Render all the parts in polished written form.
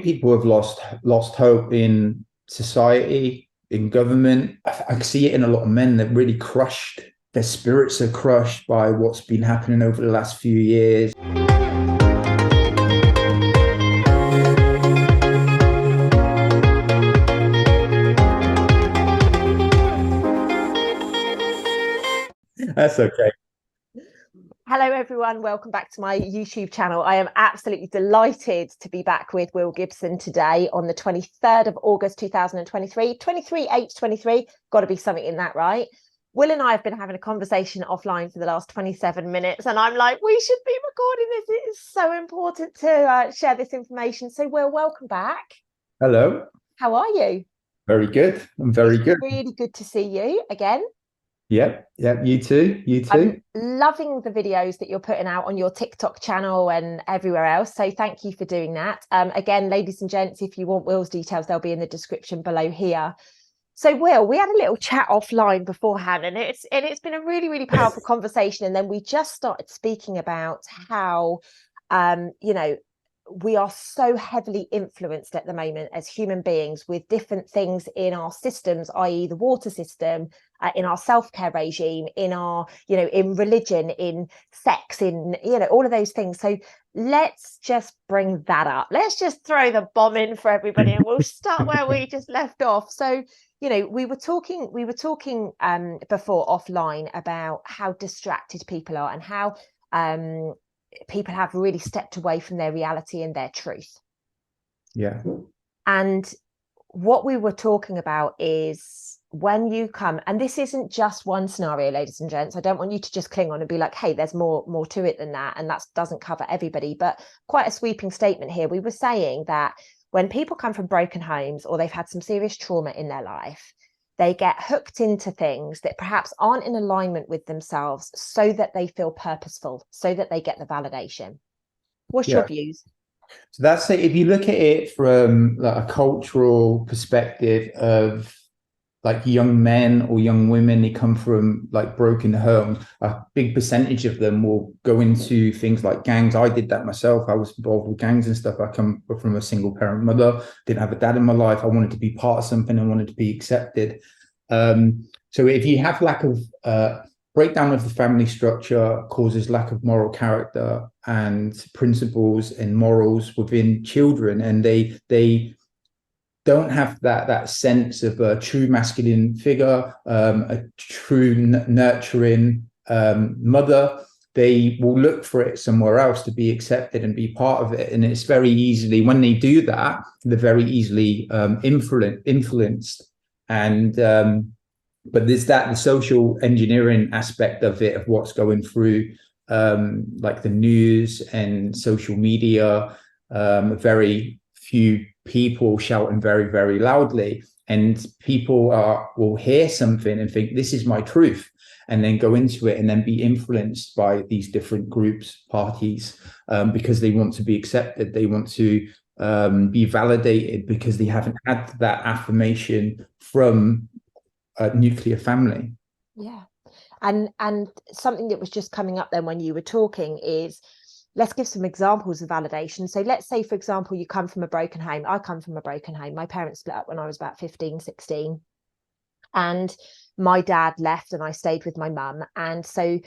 People have lost hope in society, in government. I see it in a lot of men that really crushed. Their spirits are crushed by what's been happening over the last few years. That's okay. Hello everyone, welcome back to my YouTube channel. I am absolutely delighted to be back with Will Gibson today on the 23rd of August 2023. 23/8/23, got to be something in that, right? Will and I have been having a conversation offline for the last 27 minutes and I'm like, we should be recording this. It is so important to share this information. So Will, welcome back. Hello. How are you? Very good. I'm very good. Really good to see you again. Yep. You too. You too. I'm loving the videos that you're putting out on your TikTok channel and everywhere else. So thank you for doing that. Again, ladies and gents, if you want Will's details, they'll be in the description below here. So Will, we had a little chat offline beforehand and it's been a really, really powerful conversation. And then we just started speaking about how, we are so heavily influenced at the moment as human beings with different things in our systems, i.e. the water system, in our self-care regime, in our, in religion, in sex, in, all of those things. So let's just bring that up. Let's just throw the bomb in for everybody and we'll start where we just left off. So, we were talking before offline about how distracted people are and how, people have really stepped away from their reality and their truth. Yeah. And what we were talking about is when you come, and this isn't just one scenario, ladies and gents, I don't want you to just cling on and be like, hey, there's more to it than that. And that doesn't cover everybody, but quite a sweeping statement here. We were saying that when people come from broken homes or they've had some serious trauma in their life, they get hooked into things that perhaps aren't in alignment with themselves so that they feel purposeful, so that they get the validation. What's your views? So that's it. If you look at it from like a cultural perspective of like young men or young women, they come from like broken homes, a big percentage of them will go into things like gangs. I did that myself. I was involved with gangs and stuff. I come from a single parent mother, didn't have a dad in my life. I wanted to be part of something. I wanted to be accepted. So if you have lack of breakdown of the family structure causes lack of moral character and principles and morals within children, and they don't have that sense of a true masculine figure, a true nurturing mother. They will look for it somewhere else to be accepted and be part of it. And it's very easily, when they do that, they're very easily influenced. And but there's the social engineering aspect of it, of what's going through like the news and social media. Very few people shouting very, very loudly, and people will hear something and think this is my truth, and then go into it and then be influenced by these different groups, parties, because they want to be accepted. They want to be validated because they haven't had that affirmation from a nuclear family. Yeah. And something that was just coming up then when you were talking is, let's give some examples of validation. So let's say, for example, you come from a broken home. I come from a broken home. My parents split up when I was about 15, 16. And my dad left and I stayed with my mum. And so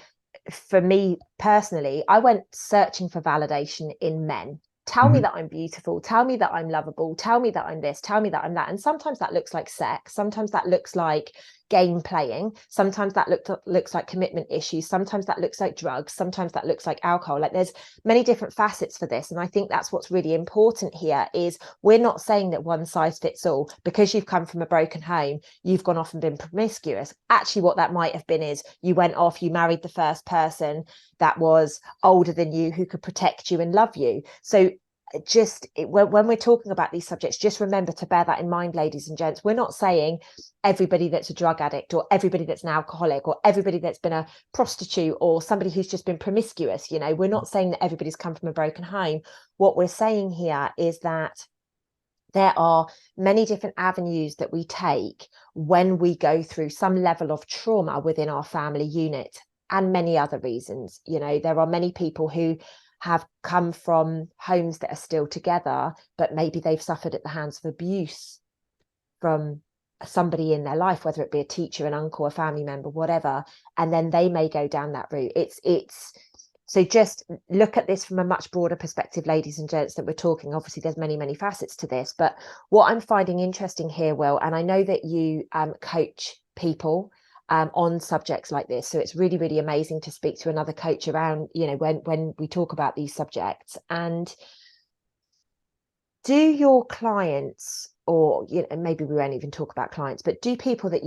for me personally, I went searching for validation in men. Tell me that I'm beautiful. Tell me that I'm lovable. Tell me that I'm this. Tell me that I'm that. And sometimes that looks like sex. Sometimes that looks like game playing. Sometimes that looks like commitment issues. Sometimes that looks like drugs. Sometimes that looks like alcohol. Like there's many different facets for this. And I think that's what's really important here is we're not saying that one size fits all. Because you've come from a broken home, you've gone off and been promiscuous. Actually, what that might have been is you went off, you married the first person that was older than you who could protect you and love you. So when we're talking about these subjects, just remember to bear that in mind, ladies and gents. We're not saying everybody that's a drug addict or everybody that's an alcoholic or everybody that's been a prostitute or somebody who's just been promiscuous. We're not saying that everybody's come from a broken home. What we're saying here is that there are many different avenues that we take when we go through some level of trauma within our family unit and many other reasons. There are many people who have come from homes that are still together, but maybe they've suffered at the hands of abuse from somebody in their life, whether it be a teacher, an uncle, a family member, whatever, and then they may go down that route. It's so just look at this from a much broader perspective, ladies and gents, that we're talking. Obviously, there's many facets to this, but what I'm finding interesting here, Will, and I know that you coach people on subjects like this, so it's really amazing to speak to another coach around, you know, when we talk about these subjects. And do your clients, or you know, maybe we won't even talk about clients, but do people that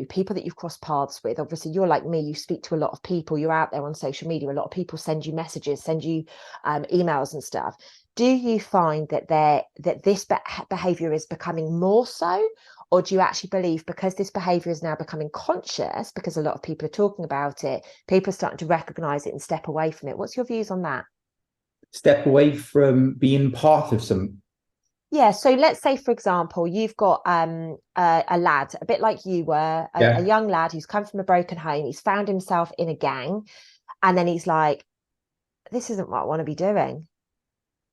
people that you've crossed paths with, obviously you're like me, you speak to a lot of people, you're out there on social media, a lot of people send you messages, send you emails and stuff. Do you find that this behavior is becoming more so, or do you actually believe because this behavior is now becoming conscious, because a lot of people are talking about it, people are starting to recognize it and step away from it? What's your views on that? Step away from being part of some. Yeah, so let's say, for example, you've got a lad, a bit like you were, a Yeah. young lad who's come from a broken home. He's found himself in a gang, and then he's like, this isn't what I want to be doing.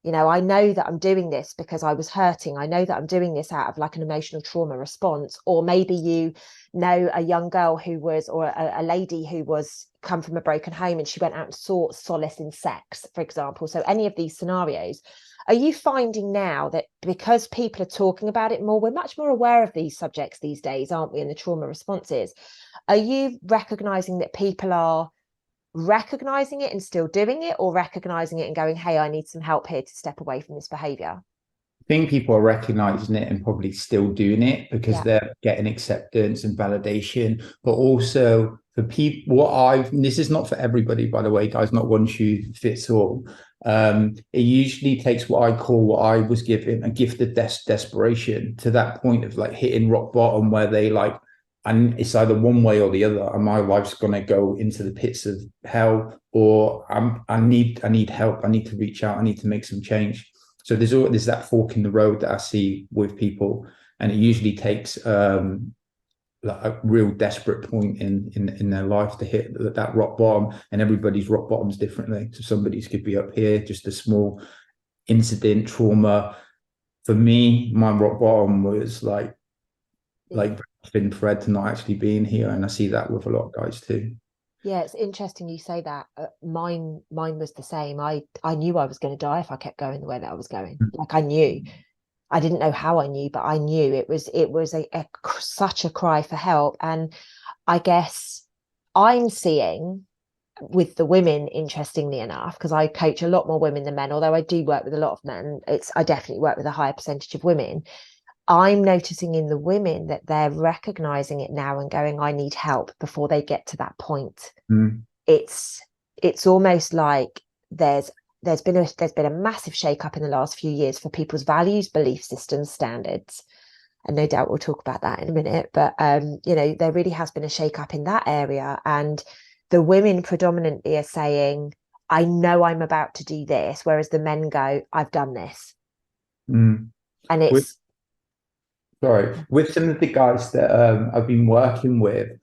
You know, I know that I'm doing this because I was hurting. I know that I'm doing this out of like an emotional trauma response. Or maybe you know a young girl who was, or a lady who was come from a broken home, and she went out and sought solace in sex, for example. So any of these scenarios, are you finding now that because people are talking about it more, we're much more aware of these subjects these days, aren't we, and the trauma responses? Are you recognizing that people are recognizing it and still doing it, or recognizing it and going, hey, I need some help here to step away from this behavior? I think people are recognizing it and probably still doing it because Yeah. they're getting acceptance and validation. But also for people, this is not for everybody, by the way, guys, not one shoe fits all. It usually takes what I was given a gift of desperation to that point of like hitting rock bottom where they like, and it's either one way or the other, and my life's gonna go into the pits of hell, or I need help. I need to reach out. I need to make some change. So there's that fork in the road that I see with people, and it usually takes like a real desperate point in their life to hit that rock bottom. And everybody's rock bottoms differently. So somebody's could be up here, just a small incident, trauma. For me, my rock bottom was like thin thread to not actually being here, and I see that with a lot of guys too. Yeah, it's interesting you say that. Mine was the same. I knew I was going to die if I kept going the way that I was going. Like I knew. I didn't know how I knew, but I knew it was such a cry for help. And I guess I'm seeing with the women, interestingly enough, because I coach a lot more women than men, although I do work with a lot of men, I definitely work with a higher percentage of women. I'm noticing in the women that they're recognizing it now and going, I need help before they get to that point. Mm. It's almost like there's been a massive shake-up in the last few years for people's values, belief systems, standards. And no doubt we'll talk about that in a minute. But you know, there really has been a shake-up in that area. And the women predominantly are saying, I know I'm about to do this, whereas the men go, I've done this. Mm. And With it's with some of the guys that I've been working with,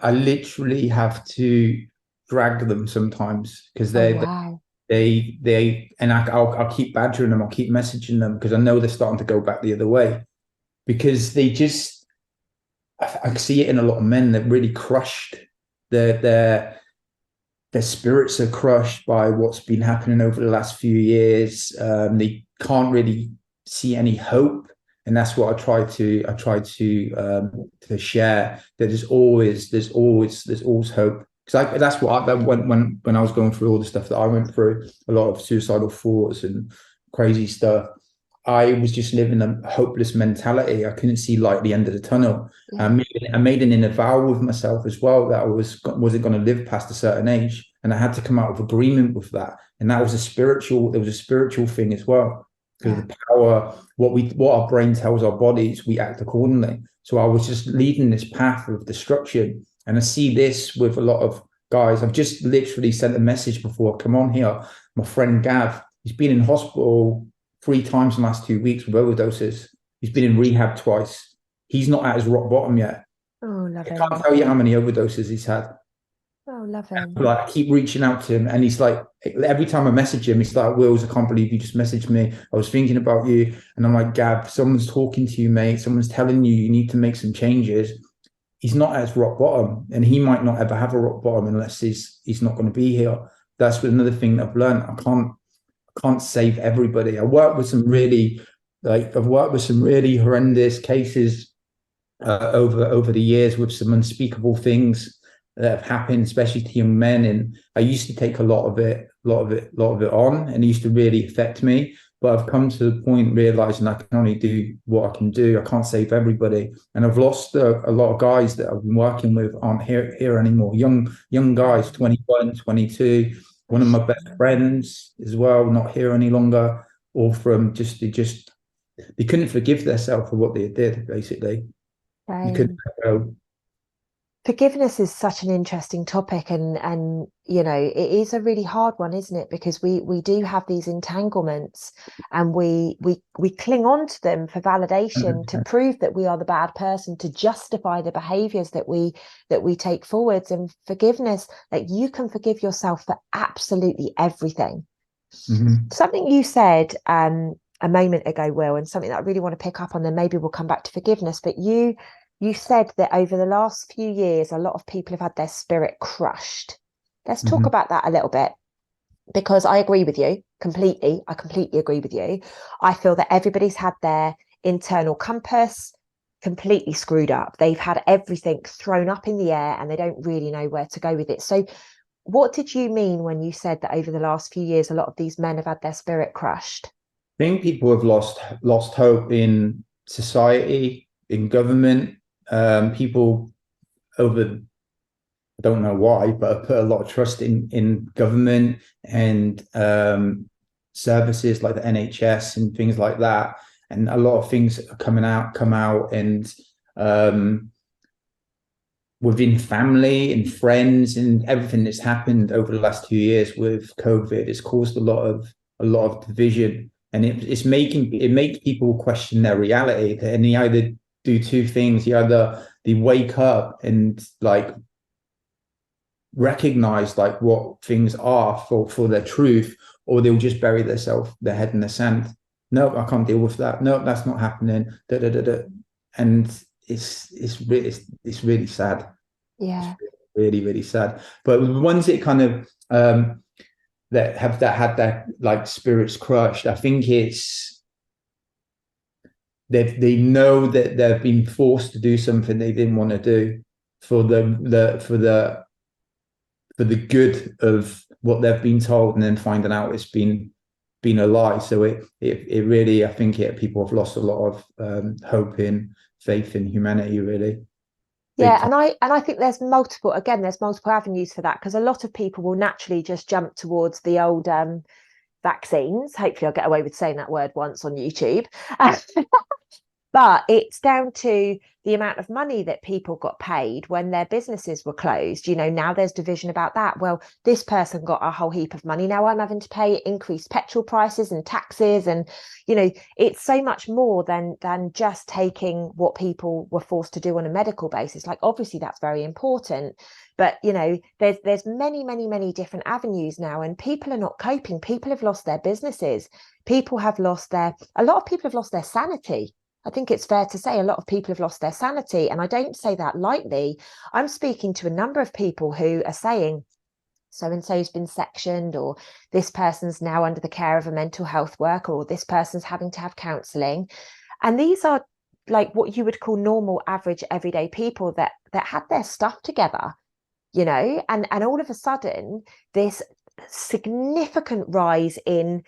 I literally have to drag them sometimes because oh wow. and I'll keep badgering them, I'll keep messaging them because I know they're starting to go back the other way because they just I see it in a lot of men. They're really crushed. Their spirits are crushed by what's been happening over the last few years. They can't really see any hope, and that's what I try to share. That there's always hope. Because that's what when I was going through all the stuff that I went through, a lot of suicidal thoughts and crazy stuff. I was just living a hopeless mentality. I couldn't see light at the end of the tunnel. Yeah. I made an inner vow with myself as well that I wasn't going to live past a certain age, and I had to come out of agreement with that. And that was there was a spiritual thing as well, because Yeah. the power, what our brain tells our bodies, we act accordingly. So I was just leading this path of destruction, and I see this with a lot of guys. I've just literally sent a message before I come on here. My friend Gav, he's been in hospital 3 times in the last 2 weeks with overdoses. He's been in rehab twice. He's not at his rock bottom yet. Oh, love I him. can't tell you how many overdoses he's had. Oh, love him. Like I keep reaching out to him, and he's like, every time I message him, he's like, Wills, I can't believe you just messaged me. I was thinking about you. And I'm like, Gab, someone's talking to you, mate. Someone's telling you you need to make some changes. He's not at rock bottom, and he might not ever have a rock bottom unless he's not going to be here. That's another thing that I've learned. I can't save everybody. I've worked with some really horrendous cases over the years, with some unspeakable things that have happened, especially to young men. And I used to take a lot of it on, and it used to really affect me. But I've come to the point realizing I can only do what I can do. I can't save everybody, and I've lost a lot of guys that I've been working with aren't here anymore. Young guys, 21, 22. One of my best friends as well, not here any longer. Or from they couldn't forgive themselves for what they did. Basically, you couldn't Same. go. Forgiveness is such an interesting topic, and you know, it is a really hard one, isn't it? Because we do have these entanglements, and we cling on to them for validation, to prove that we are the bad person, to justify the behaviors that we take forwards. And forgiveness, like, you can forgive yourself for absolutely everything. Mm-hmm. Something you said a moment ago, Will, and something that I really want to pick up on, then maybe we'll come back to forgiveness, but you said that over the last few years, a lot of people have had their spirit crushed. Let's talk Mm-hmm. about that a little bit, because I agree with you completely. I completely agree with you. I feel that everybody's had their internal compass completely screwed up. They've had everything thrown up in the air and they don't really know where to go with it. So what did you mean when you said that over the last few years, a lot of these men have had their spirit crushed? I think people have lost hope in society, in government. People over I don't know why, but I put a lot of trust in government and services like the NHS and things like that. And a lot of things are come out, and um, within family and friends and everything that's happened over the last 2 years with COVID, it's caused a lot of division, and it makes people question their reality. And they either do two things: they wake up and like recognize like what things are for their truth, or they'll just bury their head in the sand. No, I can't deal with that. No, that's not happening. Da, da, da, da. And it's really sad. It's Yeah. really, really sad. But the ones that kind of that had their like spirits crushed, I think they know that they've been forced to do something they didn't want to do for the good of what they've been told, and then finding out it's been a lie. So it really, I think people have lost a lot of hope in faith in humanity, really. Big Yeah, time. and I think there's multiple avenues for that, because a lot of people will naturally just jump towards the old vaccines. Hopefully I'll get away with saying that word once on YouTube. But it's down to the amount of money that people got paid when their businesses were closed. You know, now there's division about that. Well, this person got a whole heap of money. Now I'm having to pay increased petrol prices and taxes. And, you know, it's so much more than just taking what people were forced to do on a medical basis. Like, obviously, that's very important. But, you know, there's many, many, many different avenues now, and people are not coping. People have lost their businesses. A lot of people have lost their sanity. I think it's fair to say a lot of people have lost their sanity. And I don't say that lightly. I'm speaking to a number of people who are saying, so and so's been sectioned, or this person's now under the care of a mental health worker, or this person's having to have counselling. And these are like what you would call normal, average, everyday people that had their stuff together, you know, and all of a sudden, this significant rise in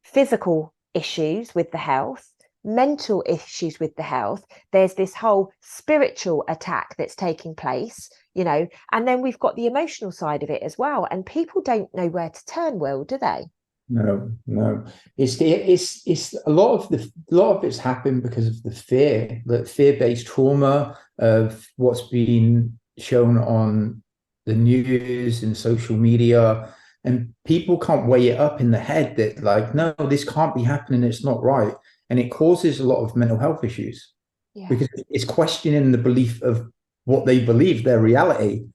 physical issues with the health, mental issues with the health. There's this whole spiritual attack that's taking place, you know, and then we've got the emotional side of it as well. And people don't know where to turn, Will, do they? No, no. It's a lot of it's happened because of the fear-based trauma of what's been shown on the news and social media, and people can't weigh it up in the head that like, no, this can't be happening. It's not right, and it causes a lot of mental health issues Yeah. because it's questioning the belief of what they believe, their reality.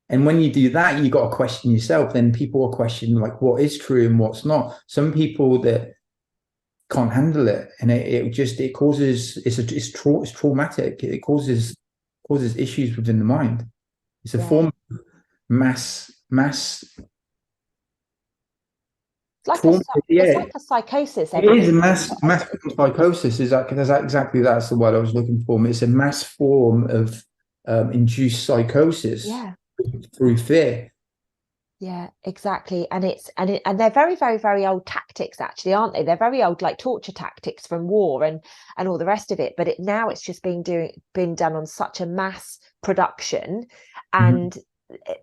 And when you do that, you got to question yourself. Then people are questioning like what is true and what's not. Some people that can't handle it, and it causes it's traumatic. It causes issues within the mind. It's a Yeah. form of mass Like a trauma. it's Yeah, like a psychosis. it is a Everything. mass psychosis. Is that that's exactly that's the word I was looking for. It's a mass form of induced psychosis Yeah. through fear. Yeah, exactly. And they're very, very, very old tactics, actually, aren't they? They're very old, like torture tactics from war and all the rest of it. But now it's just been done on such a mass production, Mhm. and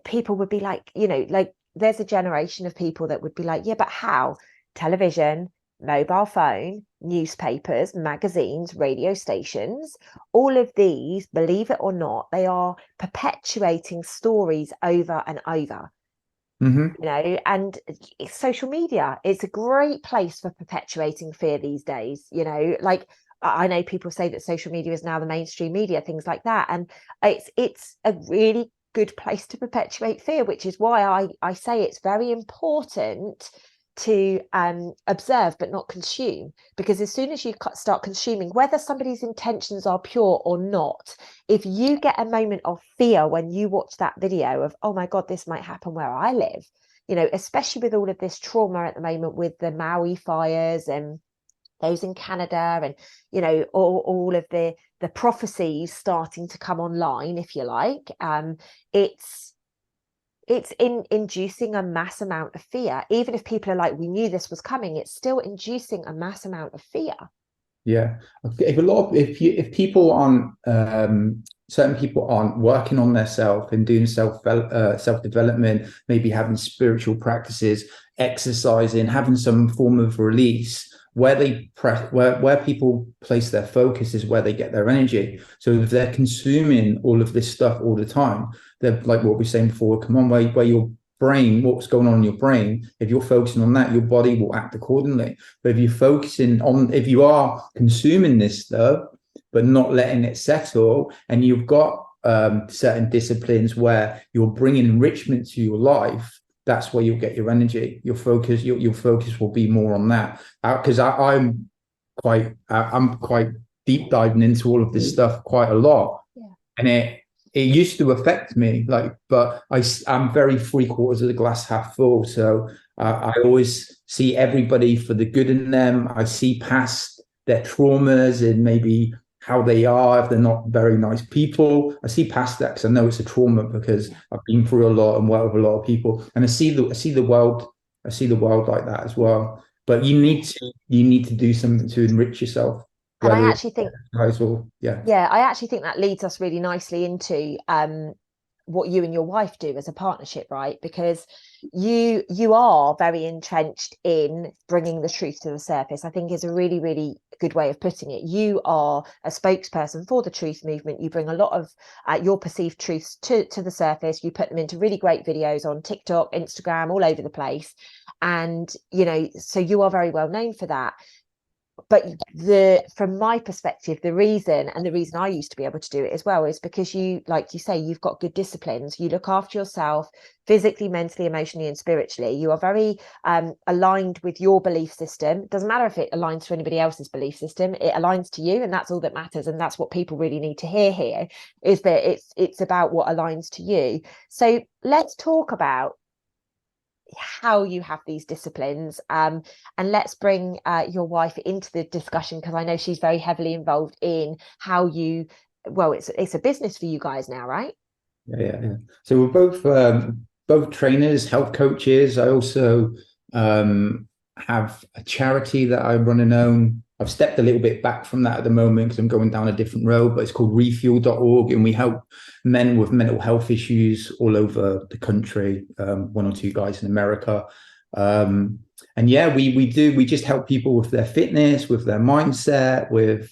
people would be like, like there's a generation of people that would be like, yeah, but how? Television, mobile phone, newspapers, magazines, radio stations, all of these, believe it or not, they are perpetuating stories over and over. Mhm. And social media is a great place for perpetuating fear these days. Like I know people say that social media is now the mainstream media, things like that, and it's a really good place to perpetuate fear, which is why I say it's very important to observe but not consume, because as soon as you start consuming, whether somebody's intentions are pure or not, if you get a moment of fear when you watch that video of, oh my god, this might happen where I live, especially with all of this trauma at the moment with the Maui fires and those in Canada, and all of the prophecies starting to come online, if you like, it's inducing a mass amount of fear. Even if people are like, we knew this was coming, it's still inducing a mass amount of fear. Yeah. If people aren't certain people aren't working on their self and doing self development, maybe having spiritual practices, exercising, having some form of release, where people place their focus is where they get their energy. So if they're consuming all of this stuff all the time, they're like what we were saying before, come on, where your brain, what's going on in your brain, if you're focusing on that, your body will act accordingly. But if you are consuming this stuff, but not letting it settle, and you've got certain disciplines where you're bringing enrichment to your life, that's where you'll get your energy, your focus. Your focus will be more on that. Because I'm quite deep diving into all of this stuff quite a lot, Yeah. and it used to affect me, but I'm very three-quarters of the glass half full. So I always see everybody for the good in them. I see past their traumas and maybe how they are, if they're not very nice people. I see past that because I know it's a trauma, because I've been through a lot and worked with a lot of people, and I see the world. I see the world like that as well. But you need to do something to enrich yourself, And I whether it's actually think, exercise or yeah. yeah, I actually think that leads us really nicely into what you and your wife do as a partnership, right? Because you are very entrenched in bringing the truth to the surface. I think is a really, really good way of putting it. You are a spokesperson for the truth movement. You bring a lot of your perceived truths to the surface. You put them into really great videos on TikTok, Instagram, all over the place. And, so you are very well known for that. But from my perspective, the reason I used to be able to do it as well is because you, like you say, you've got good disciplines. You look after yourself physically, mentally, emotionally, and spiritually. You are very aligned with your belief system. It doesn't matter if it aligns to anybody else's belief system. It aligns to you, and that's all that matters. And that's what people really need to hear here, is that it's about what aligns to you. So let's talk about how you have these disciplines, and let's bring your wife into the discussion, because I know she's very heavily involved in how it's a business for you guys now, right? Yeah. So we're both trainers, health coaches. I also have a charity that I run and own. I've stepped a little bit back from that at the moment because I'm going down a different road, but it's called refuel.org, and we help men with mental health issues all over the country. One or two guys in America. And yeah, we just help people with their fitness, with their mindset, with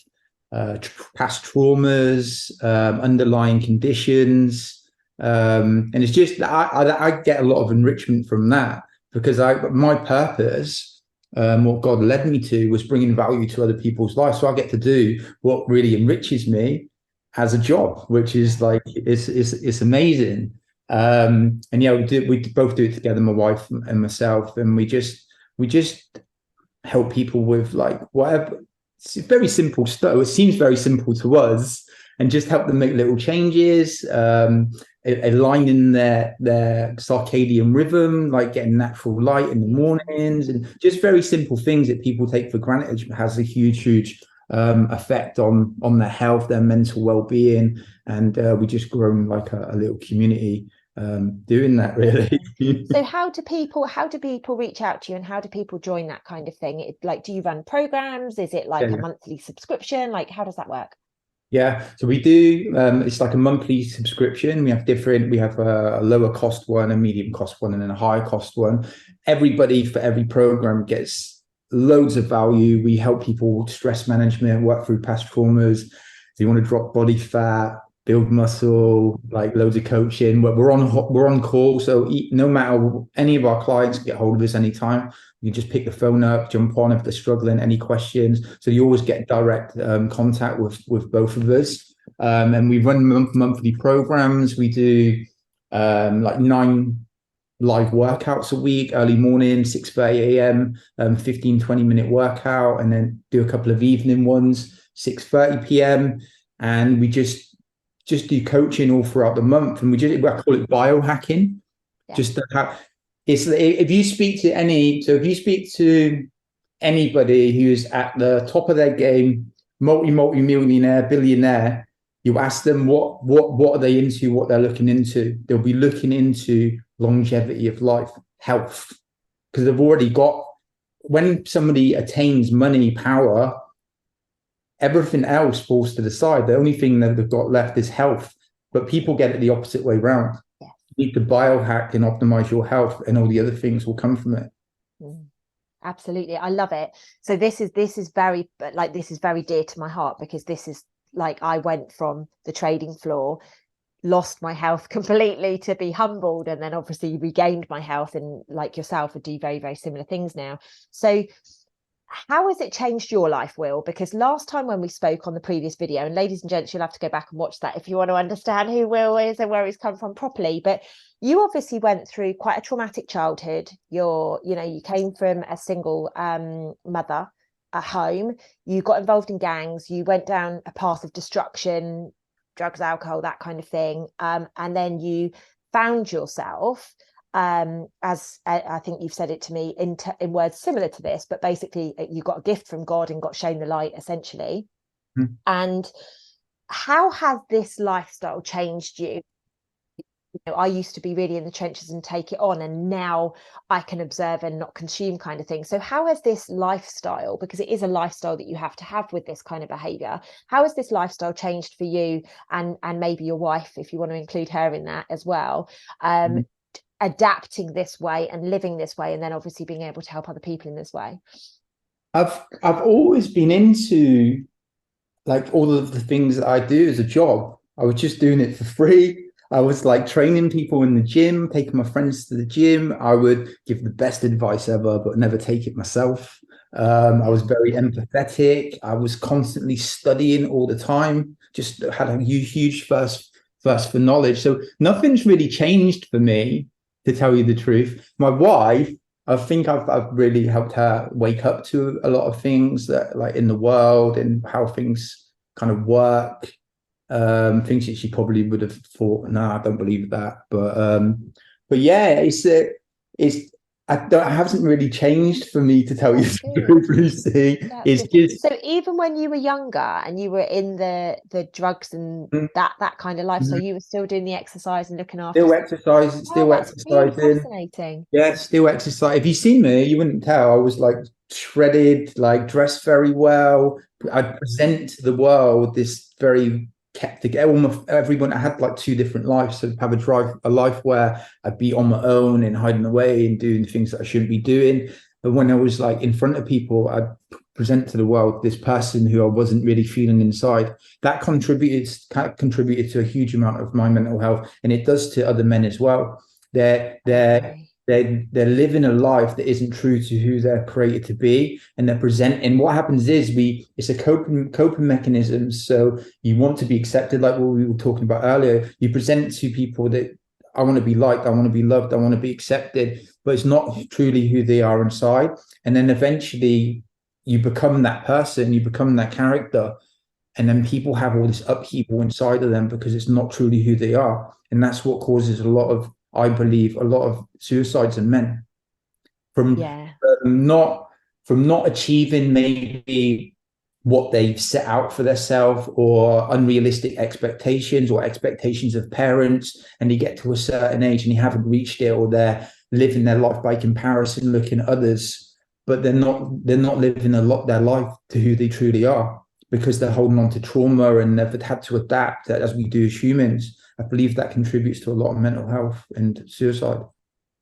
past traumas, underlying conditions. And it's just I get a lot of enrichment from that, because my purpose, what God led me to, was bringing value to other people's lives. So I get to do what really enriches me as a job, which is like it's amazing. And yeah, we both do it together, my wife and myself, and we just help people with like whatever. It's very simple stuff. It seems very simple to us, and just help them make little changes, aligning their circadian rhythm, like getting natural light in the mornings, and just very simple things that people take for granted has a huge effect on their health, their mental well-being, and we just grown like a little community doing that, really. So how do people reach out to you, and how do people join that kind of thing? Like, do you run programs? Is it like Yeah. a monthly subscription? Like, how does that work? Yeah, so we do. It's like a monthly subscription. We have a lower cost one, a medium cost one, and then a higher cost one. Everybody for every program gets loads of value. We help people with stress management, work through past traumas. If you want to drop body fat, build muscle, like loads of coaching. We're on call, so no matter, any of our clients can get hold of us anytime. You just pick the phone up, jump on if they're struggling, any questions. So you always get direct contact with both of us. And we run monthly programs. We do like 9 live workouts a week, early morning, 6:30 a.m., 15-20 minute workout, and then do a couple of evening ones, 6:30 p.m. And we just do coaching all throughout the month. And I call it biohacking. Yeah. Just how it's if you speak to anybody who's at the top of their game, multi-millionaire, billionaire, you ask them what are they into, what they're looking into. They'll be looking into longevity of life, health, because they've already got. When somebody attains money, power, everything else falls to the side. The only thing that they've got left is health. But people get it the opposite way around. You need to biohack and optimize your health, and all the other things will come from it. Absolutely, I love it. So this is very dear to my heart, because this is like, I went from the trading floor, lost my health completely, to be humbled, and then obviously regained my health, and like yourself, I do very, very similar things now. So how has it changed your life, Will? Because last time when we spoke on the previous video, and ladies and gents, you'll have to go back and watch that if you want to understand who Will is and where he's come from properly. But you obviously went through quite a traumatic childhood. You came from a single mother at home. You got involved in gangs. You went down a path of destruction, drugs, alcohol, that kind of thing. And then you found yourself, as I think you've said it to me in words similar to this, but basically you got a gift from God and got shown the light, essentially. And how has this lifestyle changed you? I used to be really in the trenches and take it on, and now I can observe and not consume, kind of thing. So how has this lifestyle, because it is a lifestyle that you have to have with this kind of behavior, how has this lifestyle changed for you, and maybe your wife, if you want to include her in that as well, adapting this way and living this way, and then obviously being able to help other people in this way? I've always been into like all of the things that I do as a job. I was just doing it for free. I was like training people in the gym, taking my friends to the gym. I would give the best advice ever, but never take it myself. I was very empathetic. I was constantly studying all the time. Just had a huge thirst for knowledge. So nothing's really changed for me, to tell you the truth. My wife, I think I've really helped her wake up to a lot of things that, like, in the world and how things kind of work. Things that she probably would have thought, no, I don't believe that. But yeah, it hasn't really changed for me, to tell you the truth, Lucy. It's just, so even when you were younger and you were in the drugs and that kind of lifestyle, you were still doing the exercise and looking after. Still That's really exercising. fascinating. Yeah, still exercise. If you see me, you wouldn't tell. I was like shredded, like dressed very well. I'd present to the world this very kept together. Everyone, I had like 2 different lives. So have a life where I'd be on my own and hiding away and doing things that I shouldn't be doing. But when I was like in front of people, I'd present to the world this person who I wasn't really feeling inside. That contributed to a huge amount of my mental health, and it does to other men as well. They're living a life that isn't true to who they're created to be, and they're presenting. What happens is it's a coping mechanism. So you want to be accepted, like what we were talking about earlier. You present to people that I want to be liked, I want to be loved, I want to be accepted, but it's not truly who they are inside. And then eventually you become that person, you become that character, and then people have all this upheaval inside of them because it's not truly who they are. And that's what causes a lot of, I believe, a lot of suicides in men from Yeah. not from not achieving maybe what they've set out for themselves, or unrealistic expectations or expectations of parents, and they get to a certain age and they haven't reached it, or they're living their life by comparison, looking at others, but they're not living their life to who they truly are, because they're holding on to trauma and they've had to adapt, as we do as humans. I believe that contributes to a lot of mental health and suicide.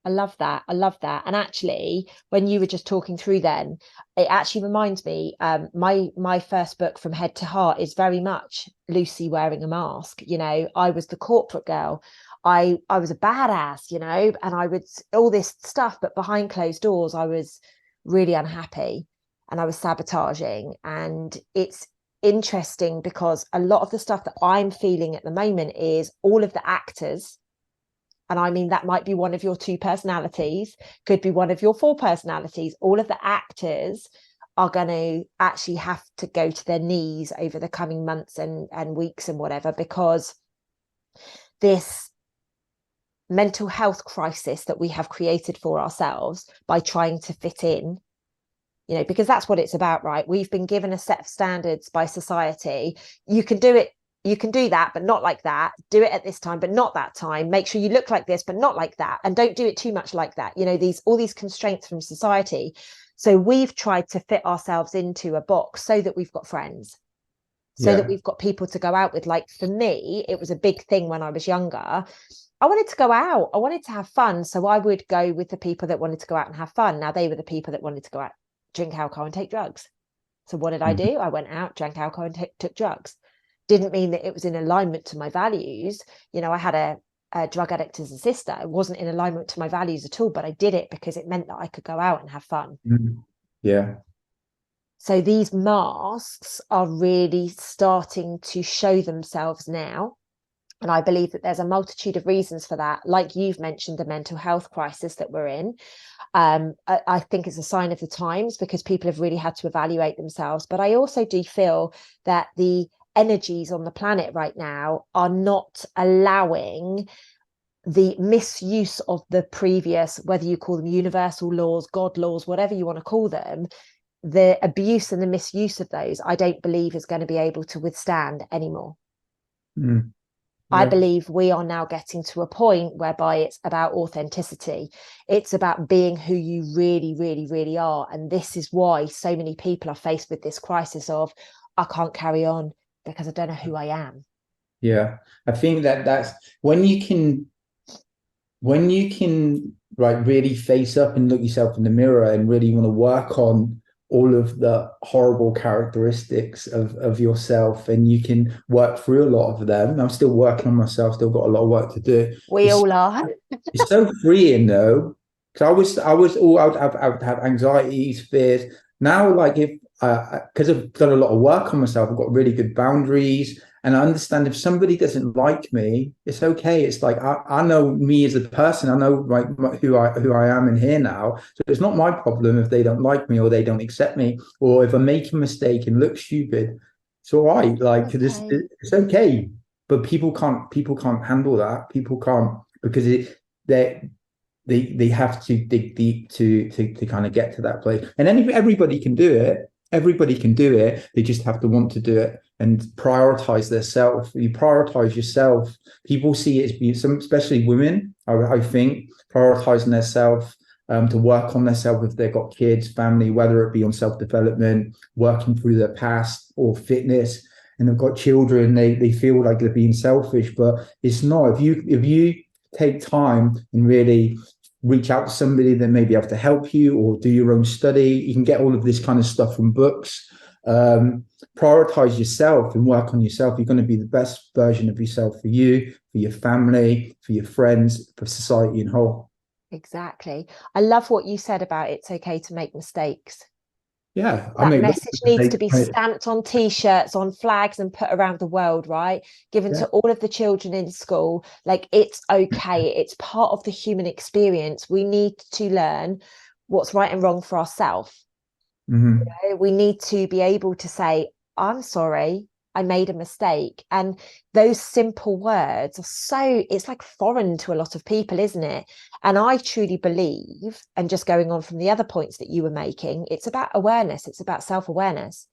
I love that. I love that. And actually, when you were just talking through then, it actually reminds me, my first book, From Head to Heart, is very much Lucy wearing a mask. You know, I was the corporate girl. I was a badass, you know, and I would all this stuff, but behind closed doors, I was really unhappy and I was sabotaging. And it's interesting because a lot of the stuff that I'm feeling at the moment is all of the actors, and I mean, that might be one of your 2 personalities, could be one of your 4 personalities. All of the actors are going to actually have to go to their knees over the coming months and weeks and whatever, because this mental health crisis that we have created for ourselves by trying to fit in, you know, because that's what it's about, right? We've been given a set of standards by society. You can do it. You can do that, but not like that. Do it at this time, but not that time. Make sure you look like this, but not like that. And don't do it too much like that. You know, all these constraints from society. So we've tried to fit ourselves into a box so that we've got friends, so that Yeah. we've got people to go out with. Like for me, it was a big thing when I was younger. I wanted to go out. I wanted to have fun. So I would go with the people that wanted to go out and have fun. Now they were the people that wanted to go out, drink alcohol and take drugs. So what did I do? I went out, drank alcohol and took drugs. Didn't mean that it was in alignment to my values. You know, I had a drug addict as a sister. It wasn't in alignment to my values at all, but I did it because it meant that I could go out and have fun. Yeah. So these masks are really starting to show themselves now. And I believe that there's a multitude of reasons for that. Like you've mentioned, the mental health crisis that we're in. I think it's a sign of the times because people have really had to evaluate themselves. But I also do feel that the energies on the planet right now are not allowing the misuse of the previous, whether you call them universal laws, God laws, whatever you want to call them, the abuse and the misuse of those, I don't believe is going to be able to withstand anymore. Mm. I Yeah. believe we are now getting to a point whereby it's about authenticity. It's about being who you really, really, really are. And this is why so many people are faced with this crisis of, I can't carry on because I don't know who I am. Yeah. I think that's when you can like really face up and look yourself in the mirror and really want to work on all of the horrible characteristics of yourself, and you can work through a lot of them. I'm still working on myself, still got a lot of work to do. We It's all are. it's so freeing though, because I would have anxieties, fears. Now, like if because I've done a lot of work on myself, I've got really good boundaries, and I understand if somebody doesn't like me, it's okay. It's like I know me as a person. I know like who I am in here now. So it's not my problem if they don't like me or they don't accept me, or if I make a mistake and look stupid. It's all right. Like Okay. it's okay. But people can't handle that. People can't, because they they have to dig deep to kind of get to that place. And everybody can do it. Everybody can do it. They just have to want to do it and prioritize their self. You prioritize yourself. People see it as being some, especially women, I think, prioritizing their self, to work on their self if they've got kids, family, whether it be on self-development, working through their past or fitness, and they've got children, they feel like they're being selfish, but it's not. If you take time and really reach out to somebody that may be able to help you, or do your own study. You can get all of this kind of stuff from books. Prioritize yourself and work on yourself. You're going to be the best version of yourself for you, for your family, for your friends, for society in whole. Exactly. I love what you said about it's okay to make mistakes. Yeah, I That make message needs to be stamped on t-shirts, on flags, and put around the world, right? Given yeah. to all of the children in school. Like, it's okay, it's part of the human experience. We need to learn what's right and wrong for ourselves. Hmm. We need to be able to say, I'm sorry, I made a mistake. And those simple words are so, it's like foreign to a lot of people, isn't it? And I truly believe, and just going on from the other points that you were making, it's about awareness, it's about self-awareness.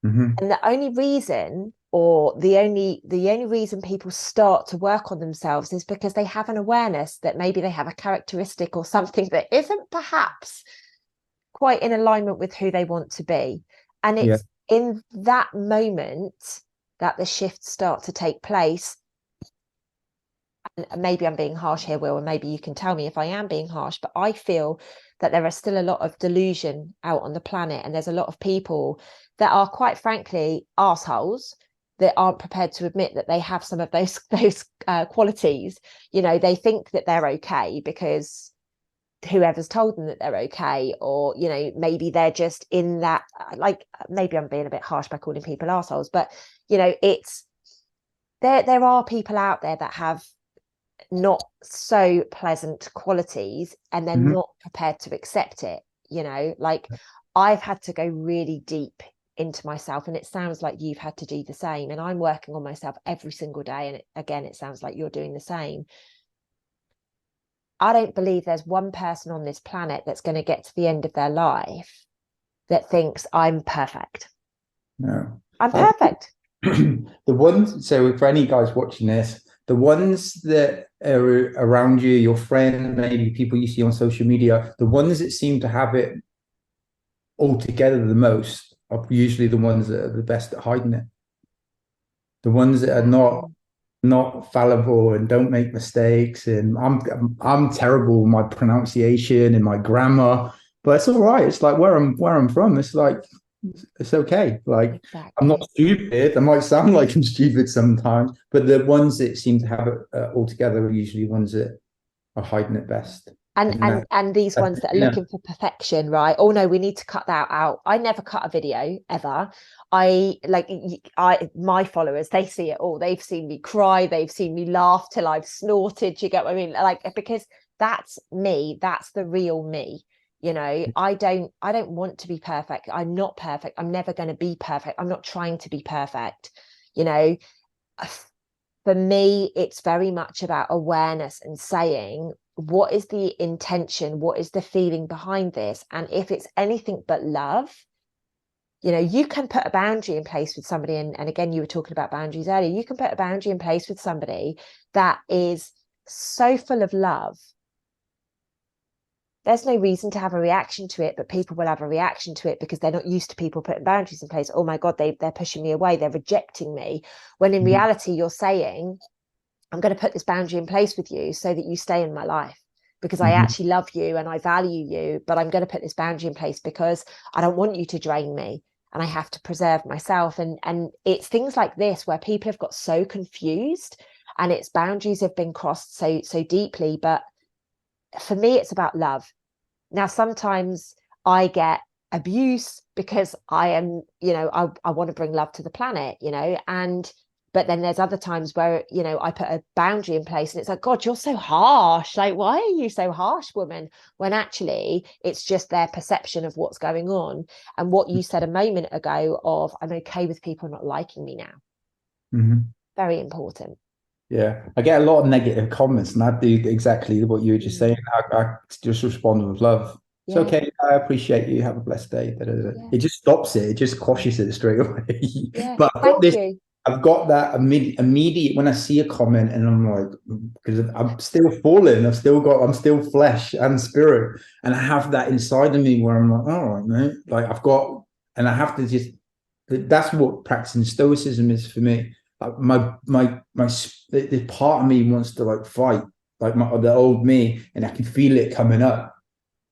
Hmm. And the only reason, or the only reason people start to work on themselves is because they have an awareness that maybe they have a characteristic or something that isn't perhaps quite in alignment with who they want to be. And Yeah. it's in that moment that the shifts start to take place. And maybe I'm being harsh here, Will, and maybe you can tell me if I am being harsh, but I feel that there are still a lot of delusion out on the planet. And there's a lot of people that are, quite frankly, assholes, that aren't prepared to admit that they have some of those qualities. They think that they're okay because whoever's told them that they're okay, or maybe they're just in that, like, maybe I'm being a bit harsh by calling people assholes, but it's there are people out there that have not so pleasant qualities, and they're Hmm. not prepared to accept it. Like, I've had to go really deep into myself, and it sounds like you've had to do the same, and I'm working on myself every single day, and again, it sounds like you're doing the same. I don't believe there's one person on this planet that's going to get to the end of their life that thinks I'm perfect. No. I'm I, perfect. the ones, so for any guys watching this, the ones that are around you, your friends, maybe people you see on social media, the ones that seem to have it all together the most are usually the ones that are the best at hiding it. The ones that are not fallible and don't make mistakes. And I'm terrible with my pronunciation and my grammar, but it's all right. It's like where I'm from. It's like it's okay. Like I'm not Exactly. stupid. I might sound like I'm stupid sometimes, but the ones that seem to have it all together are usually ones that are hiding it best. and And and that, and these ones that are yeah. looking for perfection, right? Oh no, we need to cut that out. I never cut a video ever. My followers, they see it all. They've seen me cry, they've seen me laugh till I've snorted. You get what I mean? Like, because that's me, that's the real me. I don't want to be perfect. I'm not perfect. I'm never going to be perfect. I'm not trying to be perfect. you know for me, it's very much about awareness and saying, what is the intention? What is the feeling behind this? And if it's anything but love, you can put a boundary in place with somebody. And again, you were talking about boundaries earlier. You can put a boundary in place with somebody that is so full of love. There's no reason to have a reaction to it, but people will have a reaction to it because they're not used to people putting boundaries in place. Oh my God, they're pushing me away. They're rejecting me. When in Mhm. reality, you're saying, I'm going to put this boundary in place with you so that you stay in my life, because I Mhm. actually love you and I value you, but I'm going to put this boundary in place because I don't want you to drain me, and I have to preserve myself. And it's things like this where people have got so confused, and its boundaries have been crossed so deeply. But for me, it's about love. Now, sometimes I get abuse because I am, I want to bring love to the planet, but then there's other times where, I put a boundary in place and it's like, God, you're so harsh. Like, why are you so harsh, woman? When actually it's just their perception of what's going on. And what you said a moment ago of, I'm okay with people not liking me now. Mhm. Very important. Yeah, I get a lot of negative comments, and I do exactly what you were just saying. Mm, I just respond with love. It's yeah, okay. I appreciate you. Have a blessed day. Da, da, da. yeah, It just stops it. It just yeah, quashes it straight away. yeah. But I've got Thank this. you. I've got that immediate when I see a comment, and I'm like, because I'm still falling. I'm still flesh and spirit, and I have that inside of me where I'm like, all right, mate. Like and I have to just. That's what practicing stoicism is for me. Like the part of me wants to like fight, like the old me, and I can feel it coming up.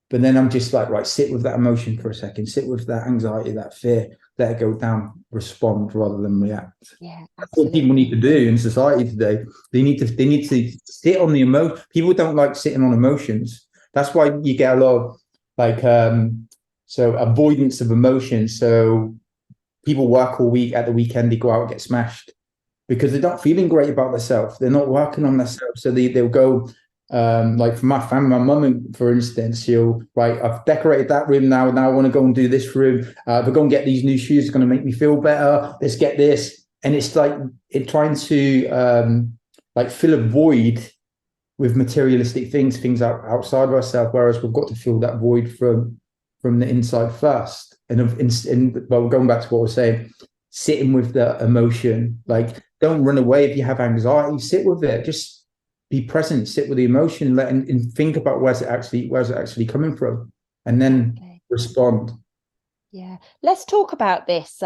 But then I'm just like, right, sit with that emotion for a second, sit with that anxiety, that fear, let it go down, respond rather than react. Yeah, That's what people need absolutely. to do in society today. They need to sit on the emotion. People don't like sitting on emotions. That's why you get a lot of like So avoidance of emotion. So people work all week, at the weekend they go out and get smashed because they're not feeling great about themselves. They're not working on themselves. So they'll go, like for my family, my mum, for instance, she'll, right, I've decorated that room now. Now I want to go and do this room. We're going to get these new shoes. It's going to make me feel better. Let's get this. And it's like trying to like fill a void with materialistic things outside of ourselves. Whereas we've got to fill that void from the inside first. And well, going back to what I was saying, sitting with the emotion, like don't run away if you have anxiety, sit with it, just be present, sit with the emotion, and think about where's it actually coming from, and then respond. Yeah, let's talk about this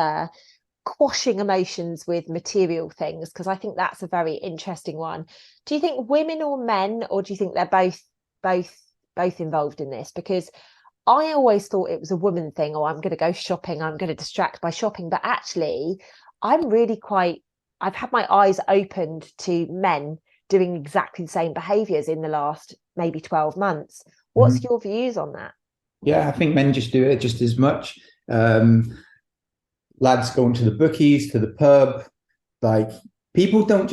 quashing emotions with material things, because I think that's a very interesting one. Do you think women or men, or do you think they're both involved in this? Because I always thought it was a woman thing, or I'm going to go shopping, I'm going to distract by shopping. But actually, I've had my eyes opened to men doing exactly the same behaviours in the last maybe 12 months. What's your views on that? Yeah, I think men just do it just as much. Lads going to the bookies, to the pub, like people don't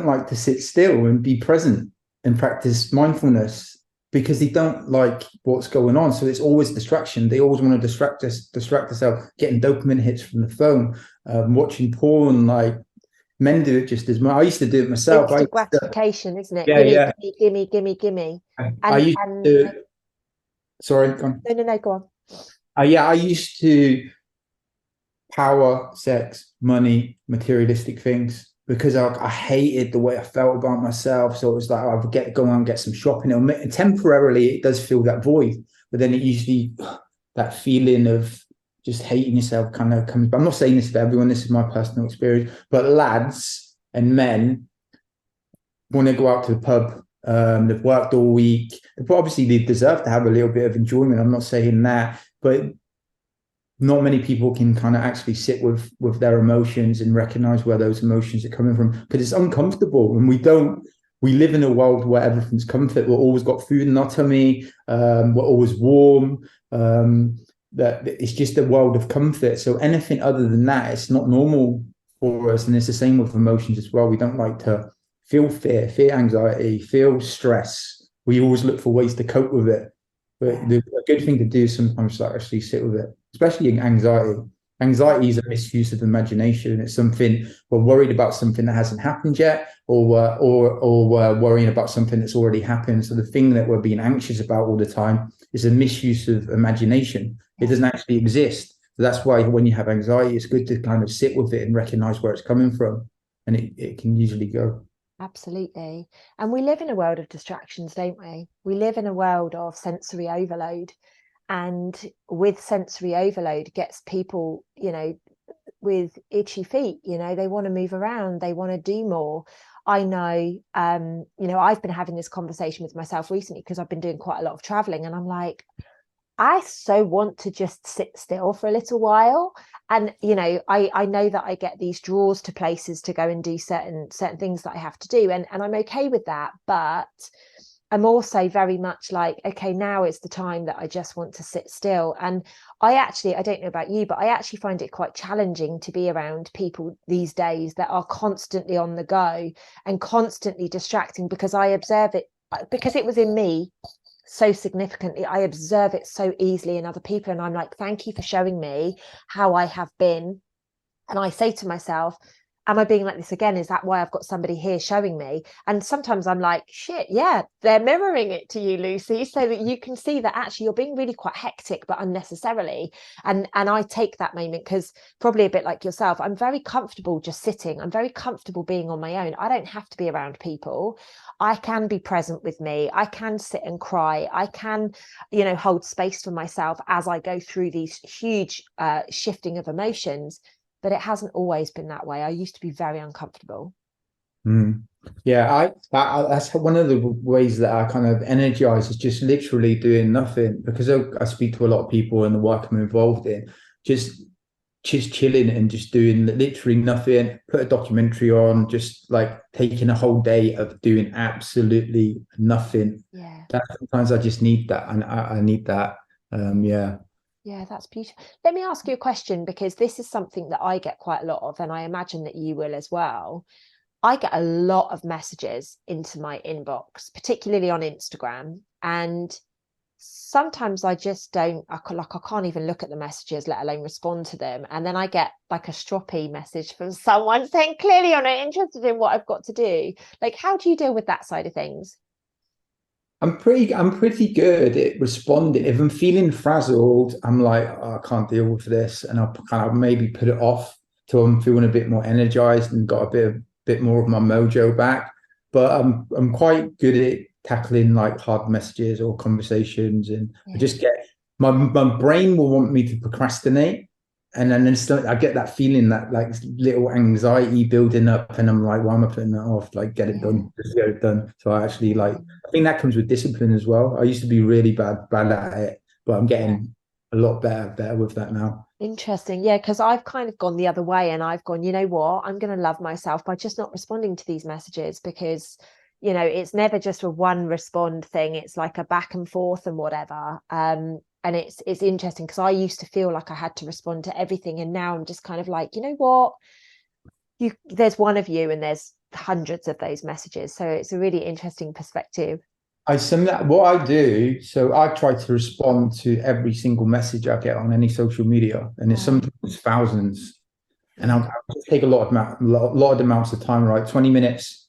like to sit still and be present and practice mindfulness because they don't like what's going on. So it's always distraction. They always want to distract themselves, getting dopamine hits from the phone, watching porn. Like men do it just as much. I used to do it myself. Instant gratification, isn't it? Yeah, yeah. Gimme. I used to. Sorry, go on. No, go on. Yeah, I used to power, sex, money, materialistic things because I hated the way I felt about myself. So it was like I would go out and get some shopping. Temporarily, it does fill that void, but then it usually that feeling of just hating yourself kind of comes. But I'm not saying this for everyone. This is my personal experience. But lads and men, when they go out to the pub, they've worked all week. Obviously, they deserve to have a little bit of enjoyment. I'm not saying that, but not many people can kind of actually sit with their emotions and recognize where those emotions are coming from because it's uncomfortable, and we live in a world where everything's comfort. We've always got food in our tummy. We're always warm. That it's just a world of comfort. So anything other than that, it's not normal for us. And it's the same with emotions as well. We don't like to feel fear, anxiety, feel stress. We always look for ways to cope with it. But a good thing to do is sometimes like actually sit with it, especially in anxiety. Anxiety is a misuse of imagination. It's something we're worried about something that hasn't happened yet, or we're worrying about something that's already happened. So the thing that we're being anxious about all the time is a misuse of imagination. It doesn't actually exist. So that's why when you have anxiety, it's good to kind of sit with it and recognize where it's coming from, and it can usually go. Absolutely. And we live in a world of distractions, don't we? We live in a world of sensory overload. And with sensory overload gets people, with itchy feet, they want to move around, they want to do more. I know, I've been having this conversation with myself recently because I've been doing quite a lot of traveling, and I'm like, I so want to just sit still for a little while. And, I know that I get these draws to places to go and do certain things that I have to do. And I'm okay with that. But I'm also very much like, okay, now is the time that I just want to sit still. And I don't know about you, but I actually find it quite challenging to be around people these days that are constantly on the go and constantly distracting, because I observe it, because it was in me so significantly. I observe it so easily in other people. And I'm like, thank you for showing me how I have been. And I say to myself, am I being like this again? Is that why I've got somebody here showing me? And sometimes I'm like, shit, yeah, they're mirroring it to you, Lucy, so that you can see that actually you're being really quite hectic, but unnecessarily. And I take that moment because, probably a bit like yourself, I'm very comfortable just sitting. I'm very comfortable being on my own. I don't have to be around people. I can be present with me. I can sit and cry. I can, hold space for myself as I go through these huge shifting of emotions. But it hasn't always been that way. I used to be very uncomfortable. Yeah, I that's one of the ways that I kind of energize is just literally doing nothing, because I speak to a lot of people in the work I'm involved in, just chilling and just doing literally nothing. Put a documentary on, just like taking a whole day of doing absolutely nothing. Yeah. That sometimes I just need that, and I need that. Yeah. Yeah, that's beautiful. Let me ask you a question, because this is something that I get quite a lot of, and I imagine that you will as well. I get a lot of messages into my inbox, particularly on Instagram, and sometimes I just don't, I can't even look at the messages, let alone respond to them. And then I get like a stroppy message from someone saying, clearly you're not interested in what I've got to do. Like, how do you deal with that side of things? I'm pretty good at responding. If I'm feeling frazzled, I'm like, oh, I can't deal with this, and I'll kind of maybe put it off till I'm feeling a bit more energized and got a bit more of my mojo back. But I'm quite good at tackling like hard messages or conversations, and I Yeah. just get my brain will want me to procrastinate, and then I get that feeling, that like little anxiety building up, and I'm like, why am I putting that off? Like, get it Yeah. done, just get it done. So I actually like, I think that comes with discipline as well. I used to be really bad at it, but I'm Yeah. getting a lot better with that now. Interesting. Yeah, because I've kind of gone the other way, and I've gone, you know what, I'm going to love myself by just not responding to these messages, because, it's never just a one respond thing. It's like a back and forth and whatever. And it's interesting, because I used to feel like I had to respond to everything, and now I'm just kind of like, you know what, there's one of you and there's hundreds of those messages. So it's a really interesting perspective. What I do, so I try to respond to every single message I get on any social media, and it's Wow. sometimes thousands. And Yeah. I'll just take a lot of amounts of time, right? 20 minutes,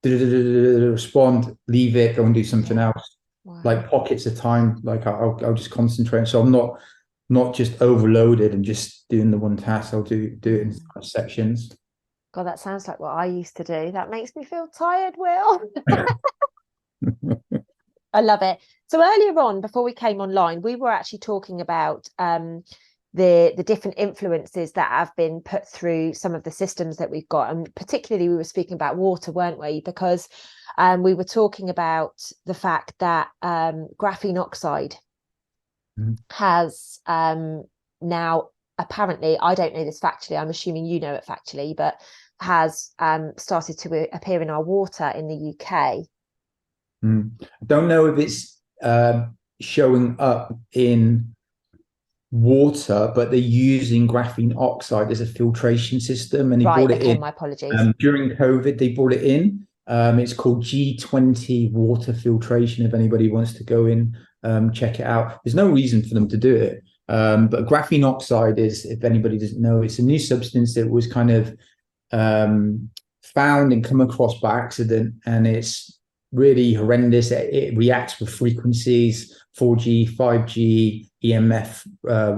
respond, leave it, go and do something Yeah. else. Wow. Like pockets of time, like I'll just concentrate. So I'm not just overloaded and just doing the one task. I'll do it in Mm. sections. God, that sounds like what I used to do. That makes me feel tired, Will. I love it. So earlier on, before we came online, we were actually talking about the different influences that have been put through some of the systems that we've got, and particularly we were speaking about water, weren't we? Because we were talking about the fact that graphene oxide Mhm. has now, apparently, I don't know this factually, I'm assuming you know it factually, but has started to appear in our water in the UK. I don't know if it's showing up in water, but they're using graphene oxide as a filtration system, and they Right, brought it okay, in my apologies. during COVID. They brought it in. It's called G20 water filtration. If anybody wants to go in, check it out. There's no reason for them to do it. But graphene oxide is, if anybody doesn't know, it's a new substance that was kind of found and come across by accident, and it's really horrendous. It reacts with frequencies, 4G, 5G, EMF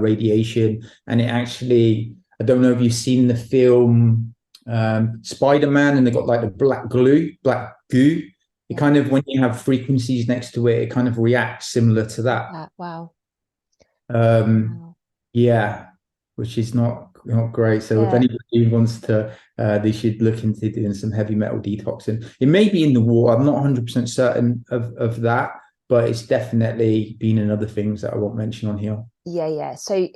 radiation, and it actually, I don't know if you've seen the film Spider-Man, and they got like the black goo. It Yeah. kind of, when you have frequencies next to it, it kind of reacts similar to that. Wow. Um, Wow. yeah, which is not great. So if Yeah. anybody wants to, they should look into doing some heavy metal detoxing. It may be in the water. I'm not 100% certain of that, but it's definitely been in other things that I won't mention on here. Yeah. So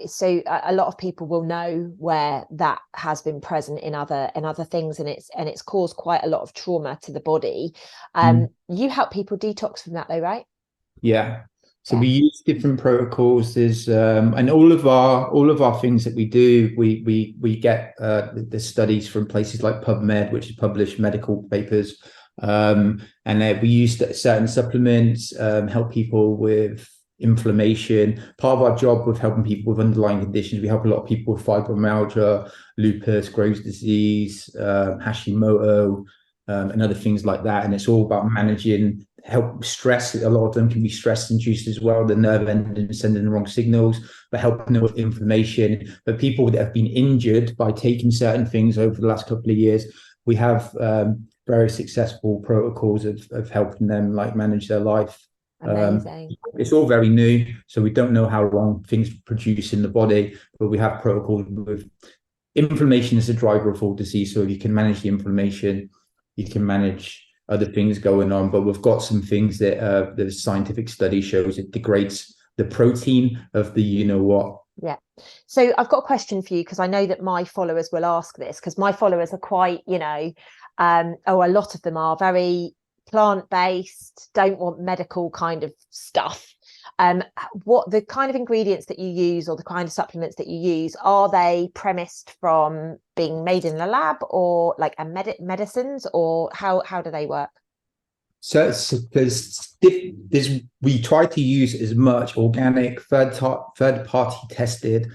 a lot of people will know where that has been present in other things, and it's caused quite a lot of trauma to the body. Mm. You help people detox from that though, right? Yeah. So Yeah. we use different protocols. There's and all of our things that we do, we get the studies from places like PubMed, which is published medical papers, and we use certain supplements, help people with inflammation. Part of our job with helping people with underlying conditions, we help a lot of people with fibromyalgia, lupus, Graves' disease, Hashimoto, and other things like that. And it's all about managing, help stress. A lot of them can be stress induced as well, the nerve ending sending the wrong signals, but helping them with inflammation. But people that have been injured by taking certain things over the last couple of years, we have very successful protocols of helping them like manage their life. Amazing. It's all very new, so we don't know how long things produce in the body, but we have protocols with inflammation is a driver of all disease. So if you can manage the inflammation, you can manage other things going on. But we've got some things that the scientific study shows it degrades the protein of the you know what. Yeah. So I've got a question for you, because I know that my followers will ask this, because my followers are quite, a lot of them are very plant-based, don't want medical kind of stuff. What the kind of ingredients that you use or the kind of supplements that you use, are they premised from being made in the lab or like medicines, or how do they work? So we try to use as much organic, third party tested,